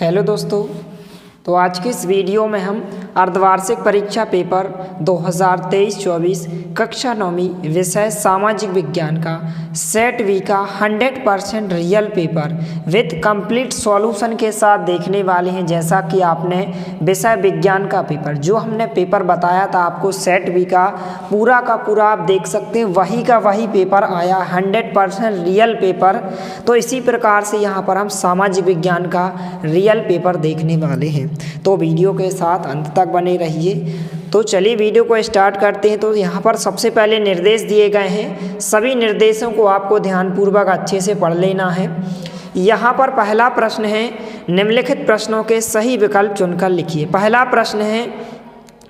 Hello दोस्तों, तो आज की इस वीडियो में हम अर्धवार्षिक परीक्षा पेपर 2023-24 कक्षा 9वीं विषय सामाजिक विज्ञान का सेट वी का 100% real paper with complete solution के साथ देखने वाले हैं। जैसा कि आपने विषय विज्ञान का पेपर जो हमने पेपर बताया था आपको सेट वी का पूरा आप देख सकते हैं, वही का वही पेपर आया 100% रियल पेपर। तो इसी प्रकार से यहाँ पर हम सामाजिक विज्ञान का रियल पेपर देखने वाले हैं, तो वीडियो के साथ अंत तक बने रहिए। तो चलिए वीडियो को स्टार्ट करते हैं। तो यहाँ पर सबसे पहले निर्देश दिए गए हैं, सभी निर्देशों को आपको ध्यानपूर्वक अच्छे से पढ़ लेना है। यहाँ पर पहला प्रश्न है, निम्नलिखित प्रश्नों के सही विकल्प चुनकर लिखिए। पहला प्रश्न है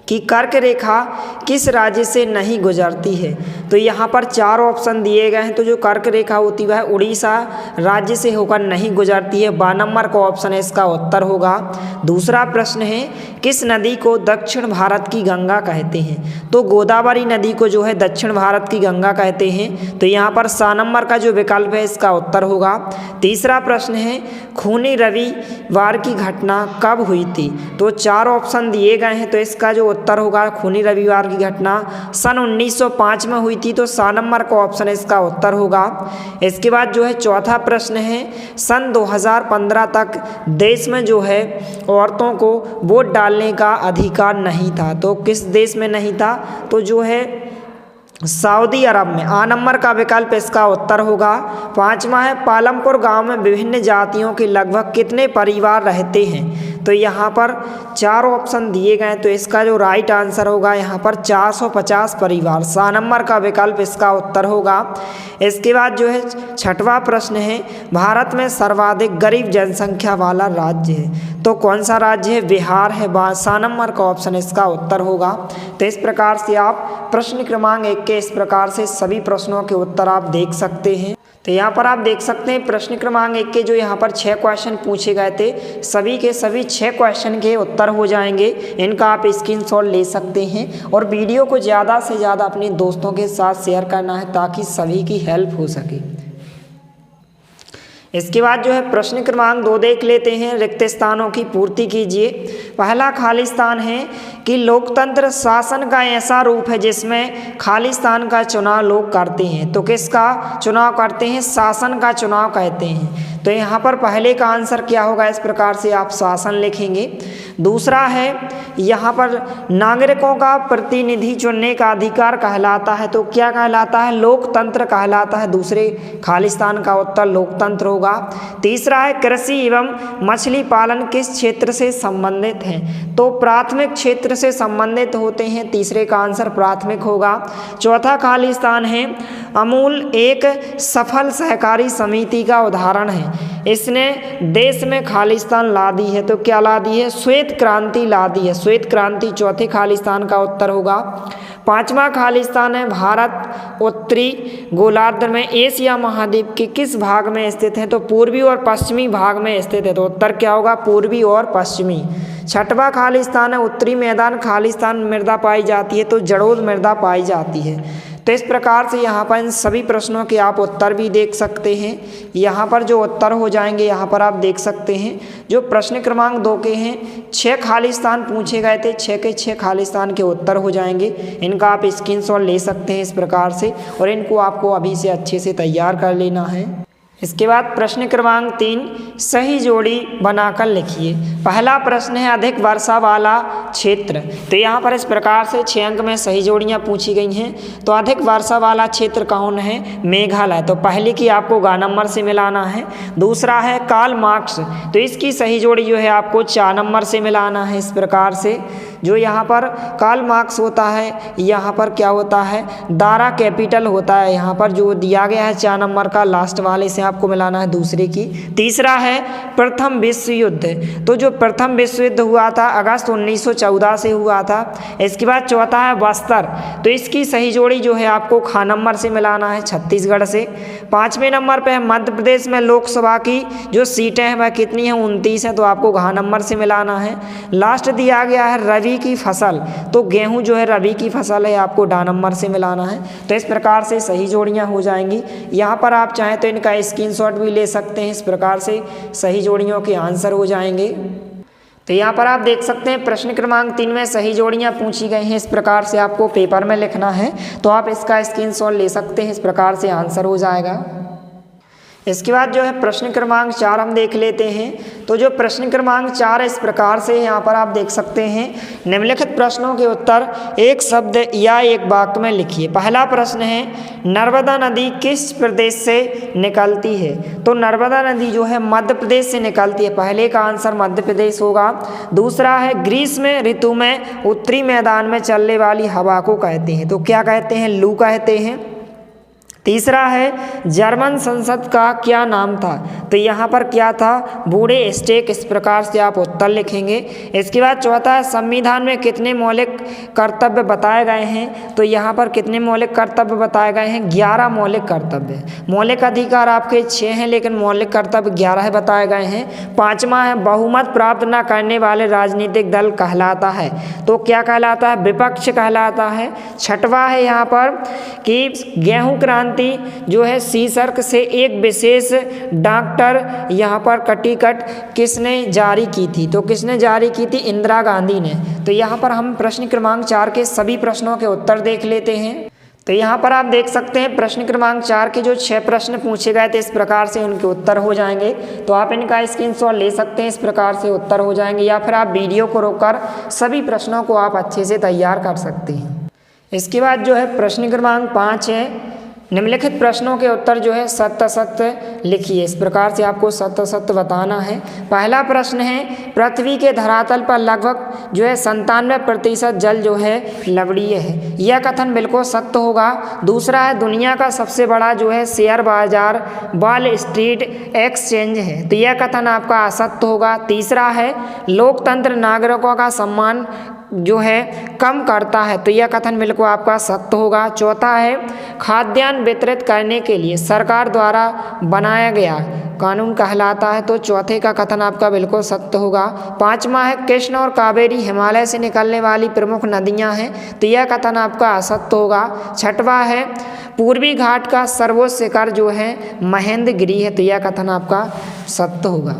कि कर्क रेखा किस राज्य से नहीं गुजरती है। तो यहाँ पर 4 ऑप्शन दिए गए हैं, तो जो कर्क रेखा होती है वह उड़ीसा राज्य से होकर नहीं गुजरती है। 12 नंबर का ऑप्शन है इसका उत्तर होगा। दूसरा प्रश्न है, किस नदी को दक्षिण भारत की गंगा कहते हैं। तो गोदावरी नदी को जो है दक्षिण भारत की गंगा कहते हैं, तो यहाँ पर 7 नंबर का जो विकल्प है इसका उत्तर होगा। तीसरा प्रश्न है, खूनी रविवार की घटना कब हुई थी। तो 4 ऑप्शन दिए गए हैं, तो इसका जो उत्तर होगा खूनी रविवार की घटना सन 1905 में हुई थी, तो 7 नंबर का ऑप्शन इसका उत्तर होगा। इसके बाद जो है चौथा प्रश्न है, सन 2015 तक देश में जो है औरतों को वोट डालने का अधिकार नहीं था। तो किस देश में नहीं था, तो जो है सऊदी अरब में। आ नंबर का विकल्प इसका उत्तर होगा। 5वां है, पालमपुर गांव में विभिन्न जातियों के लगभग कितने परिवार रहते हैं। तो यहाँ पर 4 ऑप्शन दिए गए, तो इसका जो राइट आंसर होगा यहाँ पर 450 परिवार। 7 नंबर का विकल्प इसका उत्तर होगा। इसके बाद जो है 6वां प्रश्न है, भारत में सर्वाधिक गरीब जनसंख्या वाला राज्य है। तो कौन सा राज्य है, बिहार है। 7 नंबर का ऑप्शन इसका उत्तर होगा। तो इस प्रकार से आप प्रश्न क्रमांक 1 के इस प्रकार से सभी प्रश्नों के उत्तर आप देख सकते हैं। तो यहाँ पर आप देख सकते हैं प्रश्न क्रमांक 1 के जो यहाँ पर 6 क्वेश्चन पूछे गए थे, सभी के सभी 6 क्वेश्चन के उत्तर हो जाएंगे। इनका आप स्क्रीनशॉट ले सकते हैं और वीडियो को ज़्यादा से ज़्यादा अपने दोस्तों के साथ शेयर करना है ताकि सभी की हेल्प हो सके। इसके बाद जो है प्रश्न क्रमांक 2 देख लेते हैं, रिक्त स्थानों की पूर्ति कीजिए। पहला खाली स्थान है कि लोकतंत्र शासन का ऐसा रूप है जिसमें खाली स्थान का चुनाव लोग करते हैं। तो किसका चुनाव करते हैं, शासन का चुनाव कहते हैं। तो यहाँ पर पहले का आंसर क्या होगा, इस प्रकार से आप शासन लिखेंगे। दूसरा है, यहाँ पर नागरिकों का प्रतिनिधि चुनने का अधिकार कहलाता है। तो क्या कहलाता है, लोकतंत्र कहलाता है। दूसरे खालिस्तान का उत्तर लोकतंत्र होगा। तीसरा है, कृषि एवं मछली पालन किस क्षेत्र से संबंधित है। तो प्राथमिक क्षेत्र से संबंधित होते हैं। तीसरे का आंसर प्राथमिक होगा। चौथा खालिस्तान है, अमूल एक सफल सहकारी समिति का उदाहरण है, इसने देश में खालिस्तान ला दी है। तो क्या ला दी है, श्वेत क्रांति ला दी है। श्वेत क्रांति चौथे खालिस्तान का उत्तर होगा। 5वां खालिस्तान है, भारत उत्तरी गोलार्ध में एशिया महाद्वीप के किस भाग में स्थित है। तो पूर्वी और पश्चिमी भाग में स्थित है। तो उत्तर क्या होगा, पूर्वी और पश्चिमी। 6वां खालिस्तान है, उत्तरी मैदान खालिस्तान मृदा पाई जाती है। तो जड़ोल मृदा पाई जाती है। तो इस प्रकार से यहाँ पर इन सभी प्रश्नों के आप उत्तर भी देख सकते हैं। यहाँ पर जो उत्तर हो जाएंगे यहाँ पर आप देख सकते हैं। जो प्रश्न क्रमांक 2 के हैं, 6 खालिस्तान पूछे गए थे, 6 के 6 खालिस्तान के उत्तर हो जाएंगे। इनका आप स्क्रीनशॉट ले सकते हैं इस प्रकार से, और इनको आपको अभी से अच्छे से तैयार कर लेना है। इसके बाद प्रश्न क्रमांक 3, सही जोड़ी बनाकर लिखिए। पहला प्रश्न है, अधिक वर्षा वाला क्षेत्र। तो यहाँ पर इस प्रकार से 6 अंक में सही जोड़ियाँ पूछी गई हैं। तो अधिक वर्षा वाला क्षेत्र कौन है, मेघालय। तो पहले की आपको ग नंबर से मिलाना है। दूसरा है कार्ल मार्क्स, तो इसकी सही जोड़ी जो है आपको 4 नंबर से मिलाना है। इस प्रकार से जो यहाँ पर कार्ल मार्क्स होता है, यहाँ पर क्या होता है, दारा कैपिटल होता है। यहाँ पर जो दिया गया है 4 नंबर का लास्ट वाले से आपको मिलाना है दूसरे की। तीसरा है प्रथम विश्व युद्ध। तो जो प्रथम विश्व युद्ध हुआ था अगस्त 1914 से हुआ था। इसके बाद चौथा है बस्तर, तो इसकी सही जोड़ी जो है आपको ख नंबर से मिलाना है, छत्तीसगढ़ से। 5वें नंबर पे है मध्य प्रदेश में लोकसभा की जो सीटें हैं वह कितनी हैं, 29 हैं। तो आपको घ नंबर से मिलाना है। लास्ट दिया गया है रवि रबी की फसल, तो गेहूं जो है रबी की फसल है, आपको डा नंबर से मिलाना है। तो इस प्रकार से सही जोड़ियां हो जाएंगी। यहाँ पर आप चाहें तो इनका स्क्रीनशॉट भी ले सकते हैं, इस प्रकार से सही जोड़ियों के आंसर हो जाएंगे। तो यहाँ पर आप देख सकते हैं प्रश्न क्रमांक 3 में सही जोड़ियाँ पूछी गई हैं, इस प्रकार से आपको पेपर में लिखना है। तो आप इसका स्क्रीनशॉट ले सकते हैं, इस प्रकार से आंसर हो जाएगा। इसके बाद जो है प्रश्न क्रमांक 4 हम देख लेते हैं। तो जो प्रश्न क्रमांक 4 इस प्रकार से यहाँ पर आप देख सकते हैं, निम्नलिखित प्रश्नों के उत्तर एक शब्द या एक वाक्य में लिखिए। पहला प्रश्न है, नर्मदा नदी किस प्रदेश से निकलती है? तो नर्मदा नदी जो है मध्य प्रदेश से निकलती है, पहले का आंसर मध्य प्रदेश होगा। दूसरा है, ग्रीष्म ऋतु में उत्तरी मैदान में चलने वाली हवा को कहते हैं, तो क्या कहते हैं? लू कहते हैं। तीसरा है, जर्मन संसद का क्या नाम था? तो यहाँ पर क्या था? बूढ़े स्टेक, इस प्रकार से आप उत्तर लिखेंगे। इसके बाद चौथा है, संविधान में कितने मौलिक कर्तव्य बताए गए हैं? तो यहाँ पर कितने मौलिक कर्तव्य बताए गए हैं? 11 मौलिक कर्तव्य। मौलिक अधिकार आपके 6 हैं, लेकिन मौलिक कर्तव्य 11 बताए गए हैं। पाँचवा है, बहुमत प्राप्त न करने वाले राजनीतिक दल कहलाता है, तो क्या कहलाता है? विपक्ष कहलाता है। छठवा है यहाँ पर कि गेहूं क्रांति जो है शीर्षक से एक विशेष डॉक्टर यहाँ पर कटिकट किसने जारी की थी? तो किसने जारी की थी? इंदिरा गांधी ने। तो यहाँ पर हम प्रश्न क्रमांक 4 के सभी प्रश्नों के उत्तर देख लेते हैं। तो यहाँ पर आप देख सकते हैं प्रश्न क्रमांक 4 के जो 6 प्रश्न पूछे गए थे, इस प्रकार से उनके उत्तर हो जाएंगे। तो आप इनका स्क्रीनशॉट ले सकते हैं, इस प्रकार से उत्तर हो जाएंगे, या फिर आप वीडियो को रोककर सभी प्रश्नों को आप अच्छे से तैयार कर सकते हैं। इसके बाद जो है प्रश्न क्रमांक 5 है, निम्नलिखित प्रश्नों के उत्तर जो है सत्य असत्य लिखिए। इस प्रकार से आपको सत्य असत्य बताना है। पहला प्रश्न है, पृथ्वी के धरातल पर लगभग जो है 97% जल जो है लवणीय है, यह कथन बिल्कुल सत्य होगा। दूसरा है, दुनिया का सबसे बड़ा जो है शेयर बाजार वॉल स्ट्रीट एक्सचेंज है, तो यह कथन आपका असत्य होगा। तीसरा है, लोकतंत्र नागरिकों का सम्मान जो है कम करता है, तो यह कथन बिल्कुल आपका सत्य होगा। चौथा है, खाद्यान्न वितरित करने के लिए सरकार द्वारा बनाया गया कानून कहलाता है, तो चौथे का कथन आपका बिल्कुल सत्य होगा। पांचवा है, कृष्ण और कावेरी हिमालय से निकलने वाली प्रमुख नदियां हैं, तो यह कथन आपका असत्य होगा। छठवा है, पूर्वी घाट का सर्वोच्च शिखर जो है महेंद्रगिरी है, तो यह कथन आपका सत्य होगा।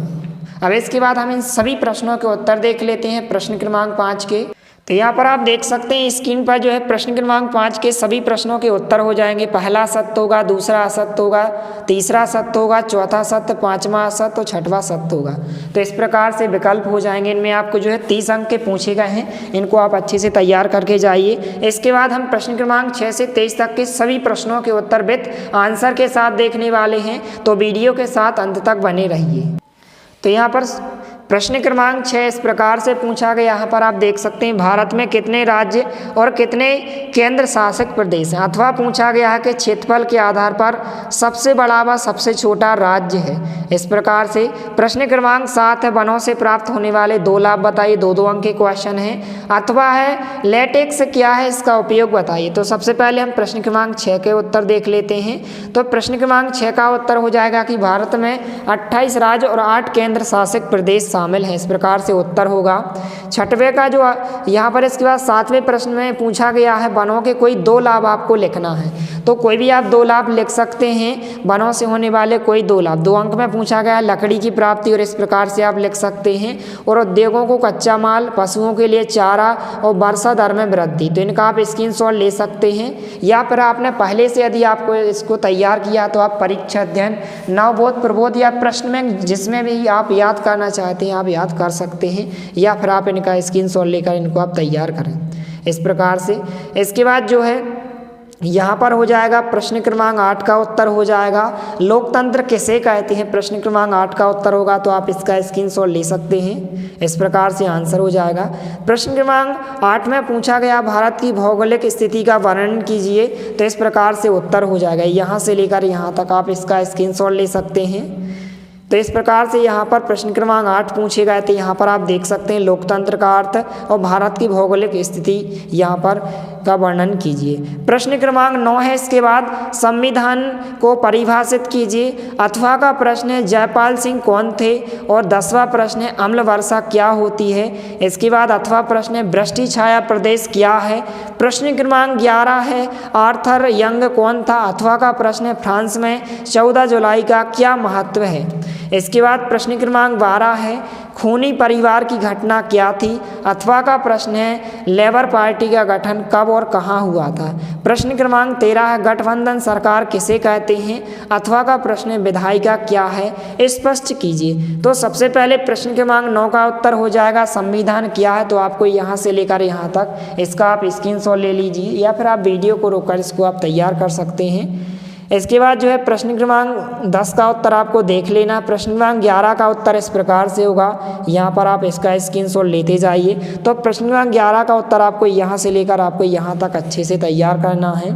अब इसके बाद हम इन सभी प्रश्नों के उत्तर देख लेते हैं प्रश्न क्रमांक 5 के। तो यहाँ पर आप देख सकते हैं स्क्रीन पर जो है प्रश्न क्रमांक 5 के सभी प्रश्नों के उत्तर हो जाएंगे। पहला सत्य होगा, दूसरा असत्य होगा, तीसरा सत्य होगा, चौथा सत्य, पांचवा असत्य और छठवां सत्य होगा। तो इस प्रकार से विकल्प हो जाएंगे। इनमें आपको जो है 30 अंक के पूछे गए हैं, इनको आप अच्छे से तैयार करके जाइए। इसके बाद हम प्रश्न क्रमांक 6 से 23 तक के सभी प्रश्नों के उत्तर विद आंसर के साथ देखने वाले हैं, तो वीडियो के साथ अंत तक बने रहिए। तो यहाँ पर प्रश्न क्रमांक 6 इस प्रकार से पूछा गया, यहाँ पर आप देख सकते हैं भारत में कितने राज्य और कितने केंद्र शासित प्रदेश हैं, अथवा पूछा गया है कि क्षेत्रफल के आधार पर सबसे बड़ा व सबसे छोटा राज्य है। इस प्रकार से प्रश्न क्रमांक 7 है, वनों से प्राप्त होने वाले 2 लाभ बताइए, 2-2 अंक के क्वेश्चन है। अथवा है, लेटेक्स क्या है, इसका उपयोग बताइए। तो सबसे पहले हम प्रश्न क्रमांक 6 के उत्तर देख लेते हैं। तो प्रश्न क्रमांक 6 का उत्तर हो जाएगा कि भारत में 28 राज्य और 8 केंद्र शासित प्रदेश शामिल है, इस प्रकार से उत्तर होगा। छठवें का जो यहाँ पर इसके बाद 7वें प्रश्न में पूछा गया है, वनों के कोई 2 लाभ आपको लिखना है, तो कोई भी आप 2 लाभ लिख सकते हैं, वनों से होने वाले कोई 2 लाभ। 2 अंक में पूछा गया है लकड़ी की प्राप्ति, और इस प्रकार से आप लिख सकते हैं। और उद्योगों को कच्चा माल, पशुओं के लिए चारा और वर्षा दर में वृद्धि, तो इनका आप स्क्रीनशॉट ले सकते हैं। या फिर आपने पहले से यदि आपको इसको तैयार किया तो आप परीक्षा अध्ययन नवबोध प्रबोध या प्रश्न में जिसमें भी आप याद करना चाहते हैं आप याद कर सकते हैं, या फिर आप इनका स्क्रीनशॉट लेकर इनको आप तैयार करें इस प्रकार से। इसके बाद जो है यहाँ पर हो जाएगा प्रश्न क्रमांक 8 का उत्तर हो जाएगा, लोकतंत्र किसे कहते हैं। प्रश्न क्रमांक 8 का उत्तर होगा, तो आप इसका स्क्रीनशॉट ले सकते हैं, इस प्रकार से आंसर हो जाएगा। प्रश्न क्रमांक 8 में पूछा गया भारत की भौगोलिक स्थिति का वर्णन कीजिए, तो इस प्रकार से उत्तर हो जाएगा। यहाँ से लेकर यहाँ तक आप इसका स्क्रीनशॉट ले सकते हैं। तो इस प्रकार से यहाँ पर प्रश्न क्रमांक 8 पूछे गए थे। यहाँ पर आप देख सकते हैं लोकतंत्र का अर्थ और भारत की भौगोलिक स्थिति यहाँ पर का वर्णन कीजिए। प्रश्न क्रमांक 9 है इसके बाद संविधान को परिभाषित कीजिए। अथवा का प्रश्न है जयपाल सिंह कौन थे, और 10वां प्रश्न है अम्ल वर्षा क्या होती है। इसके बाद अथवा प्रश्न है वृष्टि छाया प्रदेश क्या है। प्रश्न क्रमांक 11 है आर्थर यंग कौन था। अथवा का प्रश्न है फ्रांस में 14 जुलाई का क्या महत्व है। इसके बाद प्रश्न क्रमांक 12 है खूनी परिवार की घटना क्या थी। अथवा का प्रश्न है लेबर पार्टी का गठन कब और कहाँ हुआ था। प्रश्न क्रमांक 13 है गठबंधन सरकार किसे कहते हैं। अथवा का प्रश्न है विधायिका क्या है, स्पष्ट कीजिए। तो सबसे पहले प्रश्न क्रमांक 9 का उत्तर हो जाएगा संविधान क्या है। तो आपको यहाँ से लेकर यहाँ तक इसका आप स्क्रीनशॉट ले लीजिए, या फिर आप वीडियो को रोककर इसको आप तैयार कर सकते हैं। इसके बाद जो है प्रश्न क्रमांक 10 का उत्तर आपको देख लेना। प्रश्न क्रमांक 11 का उत्तर इस प्रकार से होगा, यहाँ पर आप इसका स्क्रीनशॉट लेते जाइए। तो प्रश्न क्रमांक 11 का उत्तर आपको यहाँ से लेकर आपको यहाँ तक अच्छे से तैयार करना है।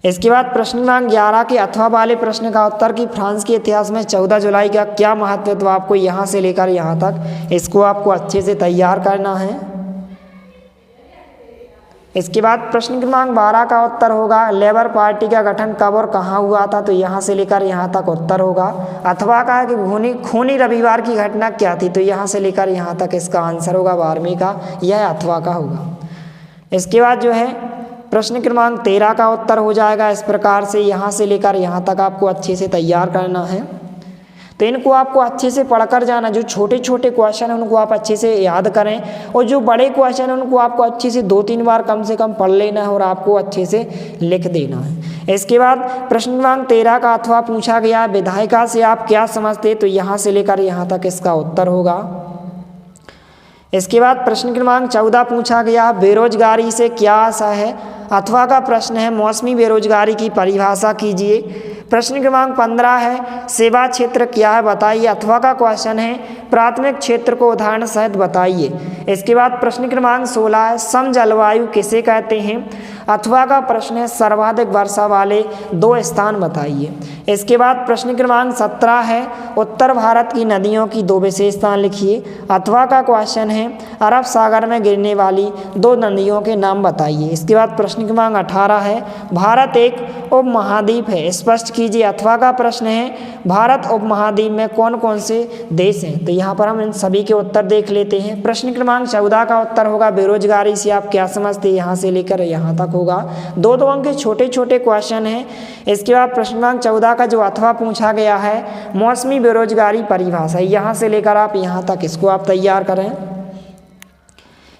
इसके बाद प्रश्न क्रमांक 11 के अथवा वाले प्रश्न का उत्तर कि फ्रांस के इतिहास में 14 जुलाई का क्या महत्व है। तो आपको यहाँ से लेकर यहाँ तक इसको आपको अच्छे से तैयार करना है। इसके बाद प्रश्न क्रमांक 12 का उत्तर होगा लेबर पार्टी का गठन कब और कहाँ हुआ था। तो यहाँ से लेकर यहाँ तक उत्तर होगा। अथवा का है कि खूनी रविवार की घटना क्या थी। तो यहाँ से लेकर यहाँ तक इसका आंसर होगा 12वीं का, यह अथवा का होगा। इसके बाद जो है प्रश्न क्रमांक 13 का उत्तर हो जाएगा इस प्रकार से, यहाँ से लेकर यहाँ तक आपको अच्छे से तैयार करना है। तो इनको आपको अच्छे से पढ़कर जाना। जो छोटे छोटे क्वेश्चन हैं उनको आप अच्छे से याद करें, और जो बड़े क्वेश्चन हैं उनको आपको अच्छे से 2-3 बार कम से कम पढ़ लेना है और आपको अच्छे से लिख देना है। इसके बाद प्रश्न क्रमांक 13 का अथवा पूछा गया है विधायिका से आप क्या समझते। तो यहाँ से लेकर यहाँ तक इसका उत्तर होगा। इसके बाद प्रश्न क्रमांक 14 पूछा गया बेरोजगारी से क्या आशा है। अथवा का प्रश्न है मौसमी बेरोजगारी की परिभाषा कीजिए। प्रश्न क्रमांक 15 है सेवा क्षेत्र क्या है बताइए। अथवा का क्वेश्चन है प्राथमिक क्षेत्र को उदाहरण सहित बताइए। इसके बाद प्रश्न क्रमांक 16 है सम जलवायु किसे कहते हैं। अथवा का प्रश्न है सर्वाधिक वर्षा वाले 2 स्थान बताइए। इसके बाद प्रश्न क्रमांक 17 है उत्तर भारत की नदियों की 2 विशेषताएं लिखिए। अथवा का क्वेश्चन है अरब सागर में गिरने वाली 2 नदियों के नाम बताइए। इसके बाद प्रश्न क्रमांक 18 है भारत एक उपमहाद्वीप है, स्पष्ट कीजिए। अथवा का प्रश्न है भारत उपमहाद्वीप में कौन कौन से देश हैं। तो यहाँ पर हम इन सभी के उत्तर देख लेते हैं। प्रश्न क्रमांक 14 का उत्तर होगा बेरोजगारी से आप क्या समझते हैं, यहाँ से लेकर यहाँ तक होगा। 2-2 अंक के छोटे छोटे क्वेश्चन हैं। इसके बाद प्रश्न क्रमांक 14 का जो अथवा पूछा गया है मौसमी बेरोजगारी परिभाषा, यहाँ से लेकर आप यहाँ तक इसको आप तैयार करें।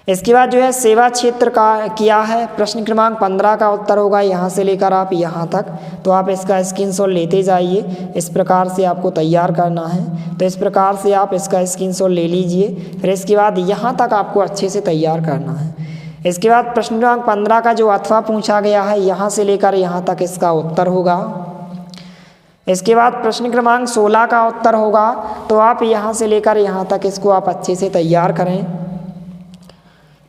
इसके बाद जो है सेवा क्षेत्र का क्या है। प्रश्न क्रमांक 15 का उत्तर होगा यहाँ से लेकर आप यहाँ तक। तो आप इसका स्क्रीनशॉट लेते जाइए, इस प्रकार से आपको तैयार करना है। तो इस प्रकार से आप इसका स्क्रीनशॉट ले लीजिए, फिर इसके बाद यहाँ तक आपको अच्छे से तैयार करना है। इसके बाद प्रश्न क्रमांक 15 का जो अथवा पूछा गया है यहाँ से लेकर यहाँ तक इसका उत्तर होगा। इसके बाद प्रश्न क्रमांक 16 का उत्तर होगा। तो आप यहाँ से लेकर यहाँ तक इसको आप अच्छे से तैयार करें।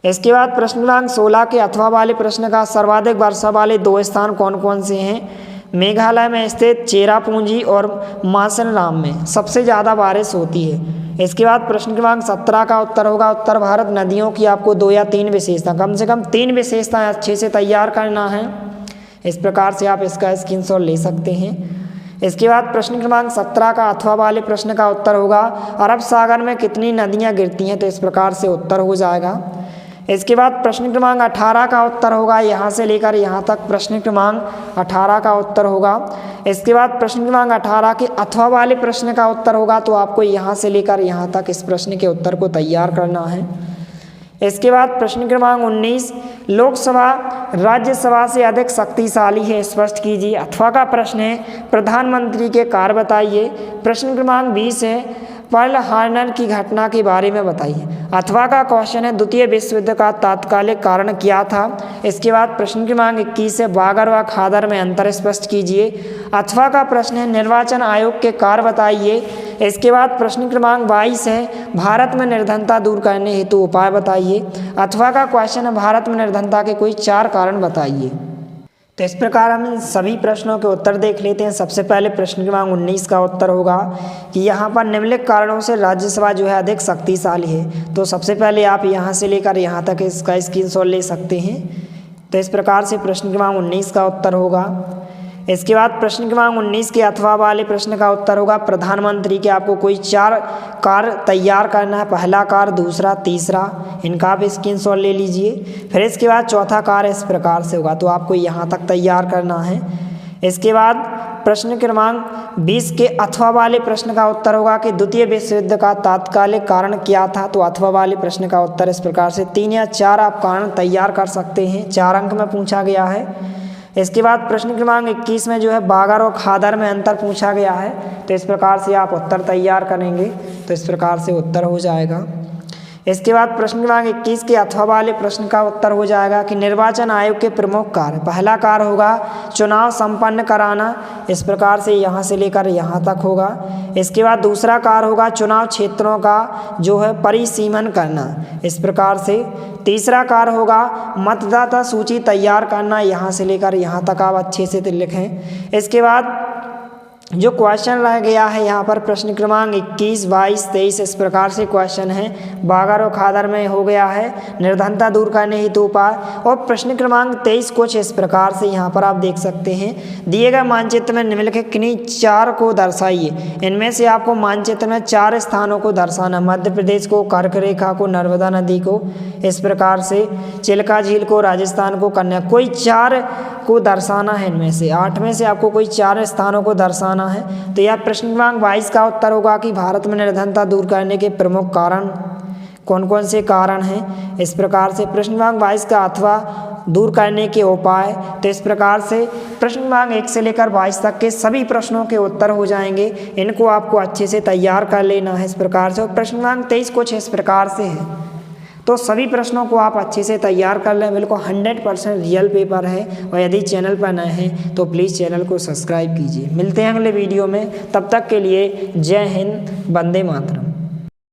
इसके बाद प्रश्न क्रमांक 16 के अथवा वाले प्रश्न का सर्वाधिक वर्षा वाले 2 स्थान कौन कौन से हैं। मेघालय में स्थित चेरापूंजी और मार्शल में सबसे ज़्यादा बारिश होती है। इसके बाद प्रश्न क्रमांक 17 का उत्तर होगा उत्तर भारत नदियों की आपको 2 या 3 विशेषता, कम से कम 3 विशेषताएं अच्छे से तैयार करना है। इस प्रकार से आप इसका स्क्रीनशॉट ले सकते हैं। इसके बाद प्रश्न क्रमांक 17 का अथवा वाले प्रश्न का उत्तर होगा अरब सागर में कितनी नदियां गिरती हैं। तो इस प्रकार से उत्तर हो जाएगा। इसके बाद प्रश्न क्रमांक 18 का उत्तर होगा यहाँ से लेकर यहाँ तक प्रश्न क्रमांक 18 का उत्तर होगा। इसके बाद प्रश्न क्रमांक 18 के अथवा वाले प्रश्न का उत्तर होगा। तो आपको यहाँ से लेकर यहाँ तक इस प्रश्न के उत्तर को तैयार करना है। इसके बाद प्रश्न क्रमांक 19 लोकसभा राज्यसभा से अधिक शक्तिशाली है, स्पष्ट कीजिए। अथवा का प्रश्न है प्रधानमंत्री के कार्य बताइए। प्रश्न क्रमांक 20 है पर्ल हार्बर की घटना के बारे में बताइए। अथवा का क्वेश्चन है द्वितीय विश्व युद्ध का तात्कालिक कारण क्या था। इसके बाद प्रश्न क्रमांक 21 है बागर व खादर में अंतर स्पष्ट कीजिए। अथवा का प्रश्न है निर्वाचन आयोग के कार्य बताइए। इसके बाद प्रश्न क्रमांक 22 है भारत में निर्धनता दूर करने हेतु उपाय बताइए। अथवा का क्वेश्चन है भारत में निर्धनता के कोई 4 कारण बताइए। तो इस प्रकार हम इन सभी प्रश्नों के उत्तर देख लेते हैं। सबसे पहले प्रश्न क्रमांक 19 का उत्तर होगा कि यहाँ पर निम्नलिखित कारणों से राज्यसभा जो है अधिक शक्तिशाली है। तो सबसे पहले आप यहाँ से लेकर यहाँ तक इसका स्क्रीनशॉट ले सकते हैं। तो इस प्रकार से प्रश्न क्रमांक 19 का उत्तर होगा। इसके बाद प्रश्न क्रमांक 19 के अथवा वाले प्रश्न का उत्तर होगा प्रधानमंत्री के आपको कोई 4 कार्य तैयार करना है। पहला कार्य, दूसरा, तीसरा, इनका आप स्क्रीनशॉट ले लीजिए। फिर इसके बाद चौथा कार्य इस प्रकार से होगा, तो आपको यहाँ तक तैयार करना है। इसके बाद प्रश्न क्रमांक 20 के अथवा वाले प्रश्न का उत्तर होगा कि द्वितीय विश्व युद्ध का तात्कालिक कारण क्या था। तो अथवा वाले प्रश्न का उत्तर इस प्रकार से 3 या 4 आप कारण तैयार कर सकते हैं, 4 अंक में पूछा गया है। इसके बाद प्रश्न क्रमांक 21 में जो है बागर और खादर में अंतर पूछा गया है। तो इस प्रकार से आप उत्तर तैयार करेंगे, तो इस प्रकार से उत्तर हो जाएगा। इसके बाद प्रश्न क्रमांक 21 के अथवा वाले प्रश्न का उत्तर हो जाएगा कि निर्वाचन आयोग के प्रमुख कार्य। पहला कार्य होगा चुनाव संपन्न कराना, इस प्रकार से यहाँ से लेकर यहाँ तक होगा। इसके बाद दूसरा कार्य होगा चुनाव क्षेत्रों का जो है परिसीमन करना, इस प्रकार से। तीसरा कार्य होगा मतदाता सूची तैयार करना, यहाँ से लेकर यहाँ तक आप अच्छे से लिखें। इसके बाद जो क्वेश्चन रह गया है यहाँ पर प्रश्न क्रमांक 21, 22, 23 इस प्रकार से क्वेश्चन है। बागर और खादर में हो गया है निर्धनता दूर करने हेतु उपाय। और प्रश्न क्रमांक 23 कुछ इस प्रकार से यहाँ पर आप देख सकते हैं, दिए गए मानचित्र में निम्नलिखित किन्हीं 4 को दर्शाइए। इनमें से आपको मानचित्र में 4 स्थानों को दर्शाना, मध्य प्रदेश को, कर्क रेखा को, नर्मदा नदी को, इस प्रकार से चिल्का झील को, राजस्थान को, कन्या, कोई 4 को दर्शाना है। इनमें से 8 में से आपको कोई 4 स्थानों को दर्शाना है। तो यह प्रश्न क्रमांक 22 का उत्तर होगा कि भारत में निर्धनता दूर करने के प्रमुख कारण कौन कौन से कारण हैं। इस प्रकार से प्रश्न क्रमांक 22 का अथवा दूर करने के उपाय। तो इस प्रकार से प्रश्न क्रमांक 1 से लेकर 22 तक के सभी प्रश्नों के उत्तर हो जाएंगे। इनको आपको अच्छे से तैयार कर लेना है इस प्रकार से। और प्रश्न क्रमांक 23 कुछ इस प्रकार से है। तो सभी प्रश्नों को आप अच्छे से तैयार कर लें, बिल्कुल 100% रियल पेपर है। और यदि चैनल पर नए हैं तो प्लीज़ चैनल को सब्सक्राइब कीजिए। मिलते हैं अगले वीडियो में, तब तक के लिए जय हिंद, वंदे मातरम।